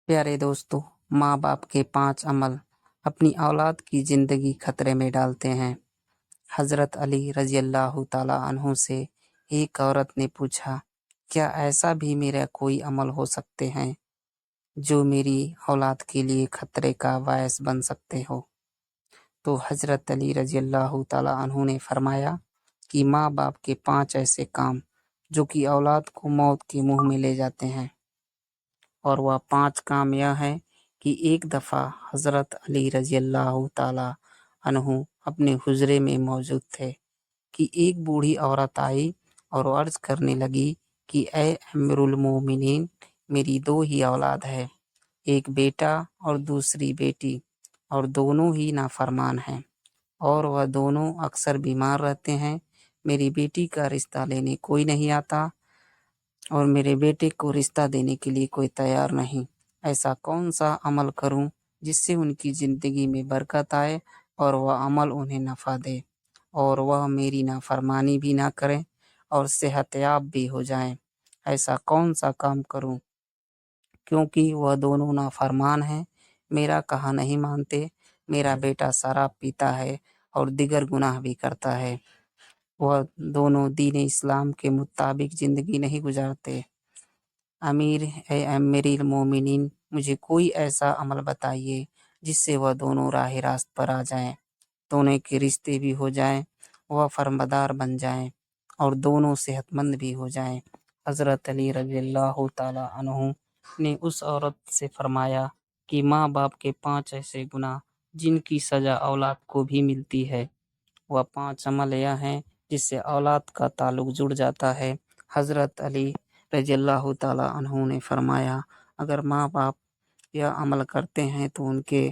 प्यारे दोस्तों, माँ बाप के 5 अमल अपनी औलाद की ज़िंदगी खतरे में डालते हैं। हज़रत अली रज़ी अल्लाह ताला अन्हु से एक औरत ने पूछा, क्या ऐसा भी मेरा कोई अमल हो सकते हैं जो मेरी औलाद के लिए खतरे का बायस बन सकते हो? तो हज़रत अली रज़ी अल्लाह ताला अन्हु ने फरमाया कि माँ बाप के 5 ऐसे काम जो कि औलाद को मौत के मुँह में ले जाते हैं। और वह 5 काम यह है कि एक दफ़ा हज़रत अली रज़ी अल्लाह ताला अन्हु अपने हुजरे में मौजूद थे कि एक बूढ़ी औरत आई और अर्ज़ करने लगी कि ए अमीरुल मोमिनीन, मेरी 2 ही औलाद है, एक बेटा और दूसरी बेटी, और दोनों ही नाफरमान हैं और वह दोनों अक्सर बीमार रहते हैं। मेरी बेटी का रिश्ता लेने कोई नहीं आता और मेरे बेटे को रिश्ता देने के लिए कोई तैयार नहीं। ऐसा कौन-सा अमल करूँ जिससे उनकी ज़िंदगी में बरकत आए और वह अमल उन्हें नफ़ा दे और वह मेरी नाफ़रमानी भी ना करें और सेहतयाब भी हो जाएँ। ऐसा कौन-सा काम करूँ क्योंकि वह दोनों नाफ़रमान हैं, मेरा कहा नहीं मानते, मेरा बेटा शराब पीता है और दीगर गुनाह भी करता है। वह दोनों दीन-ए-इस्लाम के मुताबिक ज़िंदगी नहीं गुज़ारते। अमीरुल मोमिनीन, मुझे कोई ऐसा अमल बताइए जिससे वह दोनों राह रास्त पर आ जाएँ, दोनों के रिश्ते भी हो जाएँ, वह फर्माबरदार बन जाएँ और दोनों सेहतमंद भी हो जाएँ। हज़रत अली रज़ियल्लाहु ताला अन्हु ने उस औरत से फरमाया कि माँ बाप के 5 ऐसे गुनाह जिनकी सज़ा औलाद को भी मिलती है, वह 5 अमल यह हैं जिससे औलाद का ताल्लुक जुड़ जाता है। हज़रत अली रज़ियल्लाहु ताला अन्हु ने फरमाया, अगर माँ बाप यह अमल करते हैं तो उनके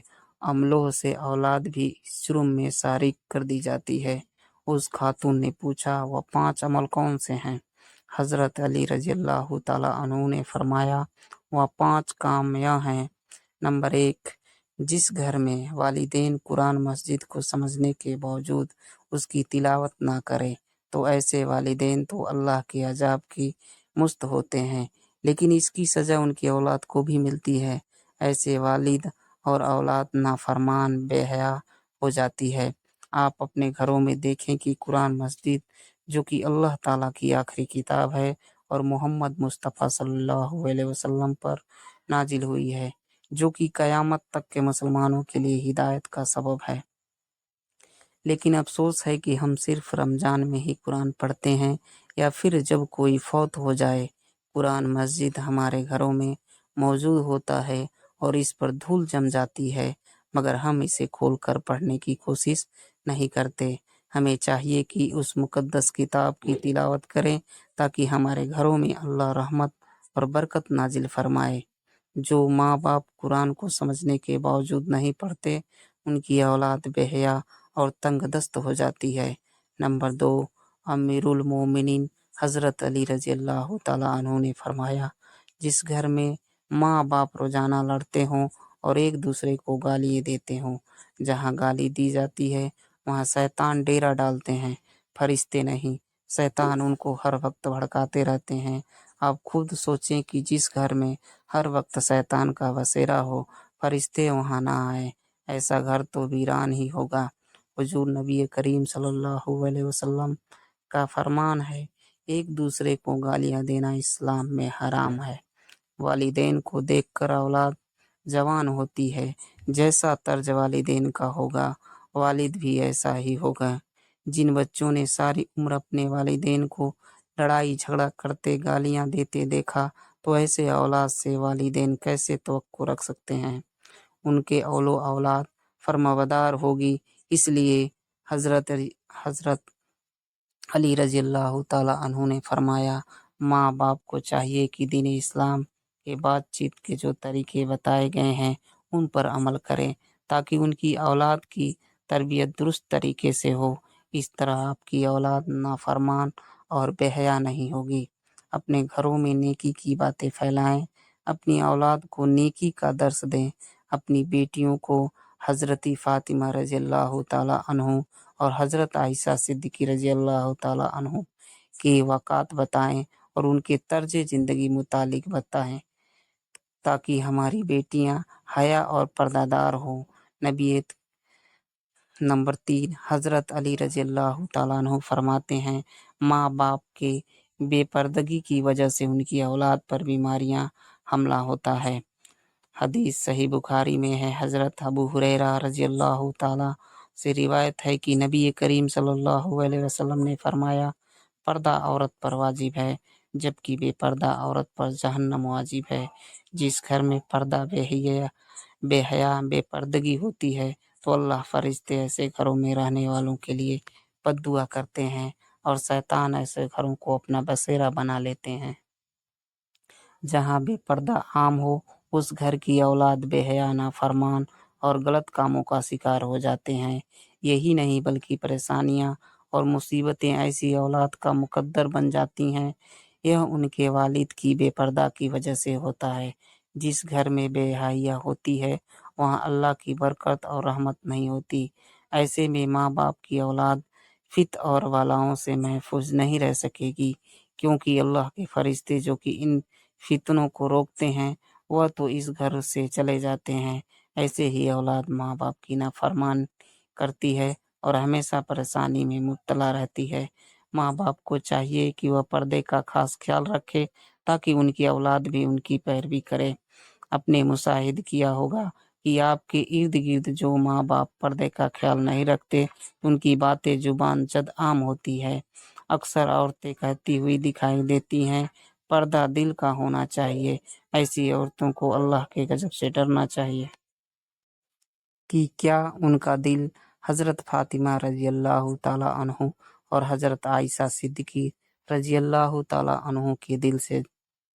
अमलों से औलाद भी इस जुर्म में शारिक कर दी जाती है। उस खातून ने पूछा, वह 5 अमल कौन से हैं? हज़रत अली रज़ियल्लाहु ताला अन्हु ने फरमाया, वह 5 काम यह हैं। नंबर 1, जिस घर में वालिदैन कुरान मस्जिद को समझने के बावजूद उसकी तिलावत ना करें, तो ऐसे वालिदैन तो अल्लाह के अज़ाब की मुस्त होते हैं, लेकिन इसकी सज़ा उनकी औलाद को भी मिलती है। ऐसे वालिद और औलाद नाफरमान, बेहया हो जाती है। आप अपने घरों में देखें कि कुरान मस्जिद, जो कि अल्लाह ताला की आखिरी किताब है और मोहम्मद मुस्तफ़ा सल्लल्लाहु अलैहि वसल्लम पर नाजिल हुई है, जो कि क़यामत तक के मुसलमानों के लिए हिदायत का सबब है। लेकिन अफ़सोस है कि हम सिर्फ़ रमज़ान में ही कुरान पढ़ते हैं या फिर जब कोई फ़ौत हो जाए। कुरान मस्जिद हमारे घरों में मौजूद होता है और इस पर धूल जम जाती है, मगर हम इसे खोलकर पढ़ने की कोशिश नहीं करते। हमें चाहिए कि उस मुक़द्दस किताब की तिलावत करें ताकि हमारे घरों में अल्लाह रहमत और बरकत नाज़िल फ़रमाए। जो माँ-बाप कुरान को समझने के बावजूद नहीं पढ़ते, उनकी औलाद बेहया और तंगदस्त हो जाती है। नंबर 2, अमीरुल मोमिनीन हज़रत अली रज़ियल्लाहु ताला अन्हु ने फरमाया, जिस घर में माँ-बाप रोज़ाना लड़ते हों और एक दूसरे को गालियाँ देते हों, जहाँ गाली दी जाती है, वहाँ शैतान डेरा डालते हैं, फरिश्ते नहीं। शैतान उनको हर वक़्त भड़काते रहते हैं। आप खुद सोचें कि जिस घर में हर वक़्त शैतान का बसेरा हो, फरिश्ते वहाँ ना आएँ, ऐसा घर तो वीरान ही होगा। हुज़ूर नबी करीम सल्लल्लाहु अलैहि वसल्लम का फरमान है, एक दूसरे को गालियाँ देना इस्लाम में हराम है। वालिदैन को देखकर औलाद जवान होती है। जैसा तर्ज वालिदैन का होगा, वालिद भी ऐसा ही होगा। जिन बच्चों ने सारी उम्र अपने वालिदैन को लड़ाई झगड़ा करते, गालियाँ देते देखा, तो ऐसे औलाद से वालिदैन कैसे तवक्को रख सकते हैं? उनके औलो औलाद फर्माबरदार होगी। इसलिए हज़रत अली रज़ियल्लाहु ताला अन्हु ने फरमाया, माँ-बाप को चाहिए कि दीन-ए इस्लाम के बातचीत के जो तरीके बताए गए हैं, उन पर अमल करें ताकि उनकी औलाद की तरबियत दुरुस्त तरीके से हो। इस तरह आपकी औलाद नाफरमान और बेहया नहीं होगी। अपने घरों में नेकी की बातें फैलाएँ, अपनी औलाद को नेकी का दर्स दें। अपनी बेटियों को हज़रत फ़ातिमा रज़ियल्लाहु ताला अन्हु और हज़रत आइशा सिद्दीक़ी रज़ियल्लाहु ताला अन्हु की वक़ात बताएँ और उनके तर्ज ज़िंदगी मुतालिक बताएँ। تاکہ ہماری بیٹیاں حیا اور پردہ دار ہوں۔ نمبر 3، حضرت علی رضی اللہ تعالیٰ عنہ فرماتے ہیں، ماں باپ کے بے پردگی کی وجہ سے ان کی اولاد پر بیماریاں حملہ ہوتا ہے۔ حدیث صحیح بخاری میں ہے۔ حضرت ابو ہریرہ رضی اللہ تعالیٰ سے روایت ہے کہ نبی کریم صلی اللہ علیہ وسلم نے فرمایا، پردہ عورت پر واجب ہے جبکہ بے پردہ عورت پر جہنم واجب ہے۔ جس گھر میں پردہ بے حیا بے پردگی ہوتی ہے تو اللہ فرشتے ایسے گھروں میں رہنے والوں کے لیے بد دعا کرتے ہیں اور شیطان ایسے گھروں کو اپنا بسیرا بنا لیتے ہیں۔ جہاں بے پردہ عام ہو اس گھر کی اولاد بے حیا، نافرمان اور غلط کاموں کا شکار ہو جاتے ہیں۔ یہی نہیں بلکہ پریشانیاں اور مصیبتیں ایسی اولاد کا مقدر بن جاتی ہیں۔ یہ ان کے والد کی بے پردہ کی وجہ سے ہوتا ہے۔ جس گھر میں بے حیائی ہوتی ہے وہاں اللہ کی برکت اور رحمت نہیں ہوتی۔ ایسے میں ماں باپ کی اولاد فتن اور بلاؤں سے محفوظ نہیں رہ سکے گی، کیونکہ اللہ کے فرشتے جو کہ ان فتنوں کو روکتے ہیں وہ تو اس گھر سے چلے جاتے ہیں۔ ایسے ہی اولاد ماں باپ کی نافرمان کرتی ہے اور ہمیشہ پریشانی میں مبتلا رہتی ہے۔ ماں باپ کو چاہیے کہ وہ پردے کا خاص خیال رکھے تاکہ ان کی اولاد بھی ان کی پیروی کرے۔ اپنے مشاہد کیا ہوگا کہ آپ کے ارد گرد جو ماں باپ پردے کا خیال نہیں رکھتے ان کی باتیں زبان زد عام ہوتی ہے۔ اکثر عورتیں کہتی ہوئی دکھائی دیتی ہیں، پردہ دل کا ہونا چاہیے۔ ایسی عورتوں کو اللہ کے غضب سے ڈرنا چاہیے کہ کیا ان کا دل حضرت فاطمہ رضی اللہ تعالیٰ عنہ اور حضرت عائشہ صدیقہ رضی اللہ تعالیٰ عنہ کے دل سے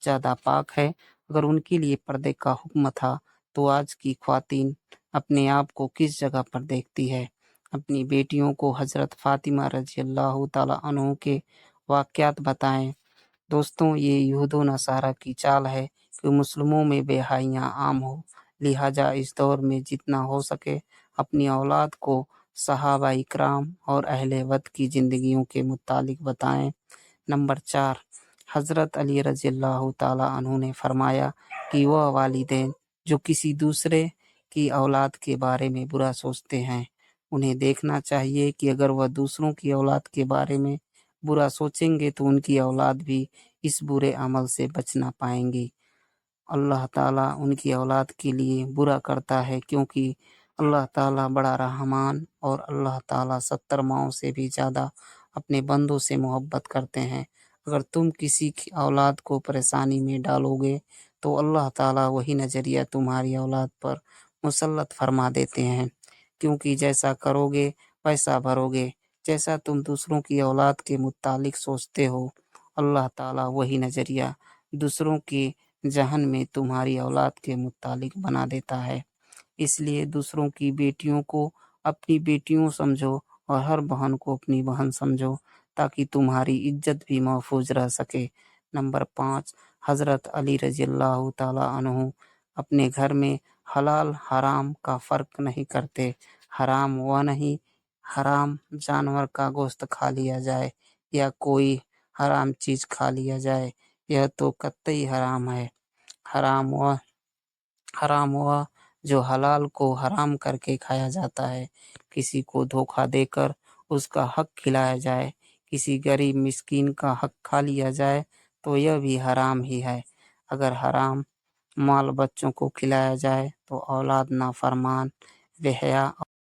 زیادہ پاک ہے؟ اگر ان کے لیے پردے کا حکم تھا تو آج کی خواتین اپنے آپ کو کس جگہ پر دیکھتی ہے؟ اپنی بیٹیوں کو حضرت فاطمہ رضی اللہ تعالیٰ عنہ کے واقعات بتائیں۔ دوستوں، یہ یہود و نصارہ کی چال ہے کہ مسلموں میں بے حیاں عام ہو، لہٰذا اس دور میں جتنا ہو سکے اپنی اولاد کو صحابہ اکرام اور اہل وقت کی زندگیوں کے متعلق بتائیں۔ نمبر 4، حضرت علی رضی اللہ تعالیٰ عنہ نے فرمایا کہ وہ والدین جو کسی دوسرے کی اولاد کے بارے میں برا سوچتے ہیں انہیں دیکھنا چاہیے کہ اگر وہ دوسروں کی اولاد کے بارے میں برا سوچیں گے تو ان کی اولاد بھی اس برے عمل سے بچ نہ پائیں گی۔ اللہ تعالیٰ ان کی اولاد کے لیے برا کرتا ہے کیونکہ اللہ تعالیٰ بڑا رحمان اور اللہ تعالیٰ 70 ماؤں سے بھی زیادہ اپنے بندوں سے محبت کرتے ہیں۔ اگر تم کسی کی اولاد کو پریشانی میں ڈالو گے تو اللہ تعالیٰ وہی نظریہ تمہاری اولاد پر مسلط فرما دیتے ہیں، کیونکہ جیسا کرو گے ویسا بھرو گے۔ جیسا تم دوسروں کی اولاد کے متعلق سوچتے ہو اللہ تعالیٰ وہی نظریہ دوسروں کے ذہن میں تمہاری اولاد کے متعلق بنا دیتا ہے۔ اس لیے دوسروں کی بیٹیوں کو اپنی بیٹیوں سمجھو اور ہر بہن کو اپنی بہن سمجھو تاکہ تمہاری عزت بھی محفوظ رہ سکے۔ نمبر 5، حضرت علی رضی اللہ تعالیٰ عنہ اپنے گھر میں حلال حرام کا فرق نہیں کرتے۔ حرام وہ نہیں حرام جانور کا گوشت کھا لیا جائے یا کوئی حرام چیز کھا لیا جائے، یہ تو قطعی حرام ہے۔ حرام ہوا جو حلال کو حرام کر کے کھایا جاتا ہے۔ کسی کو دھوکہ دے کر اس کا حق کھلایا جائے، کسی غریب مسکین کا حق کھا لیا جائے تو یہ بھی حرام ہی ہے۔ اگر حرام مال بچوں کو کھلایا جائے تو اولاد نافرمان، بے حیا